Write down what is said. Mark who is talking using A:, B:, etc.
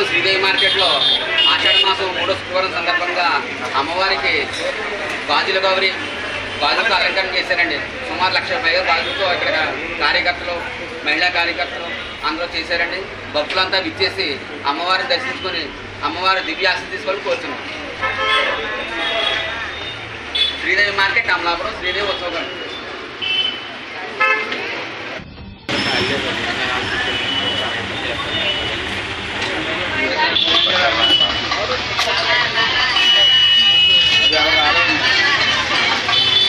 A: అమలాపురం శ్రీదేవి మార్కెట్లో ఆషాఢ మాసం 3వ శుక్రవారం సందర్భంగా అమ్మవారికి గాజుల గౌరి గాజులతో అలంకరణ చేశారండి. సుమారు 1,00,000 పైగా గాజులతో ఇక్కడ కార్యకర్తలు, మహిళా కార్యకర్తలు అందరూ చేశారండి. భక్తులంతా విచ్చేసి అమ్మవారిని దర్శించుకొని అమ్మవారి దివ్య ఆశీస్సులు తీసుకొని కోరుతున్నాం. శ్రీదేవి మార్కెట్ అమలాపురం శ్రీదేవి ఉత్సవం.
B: అది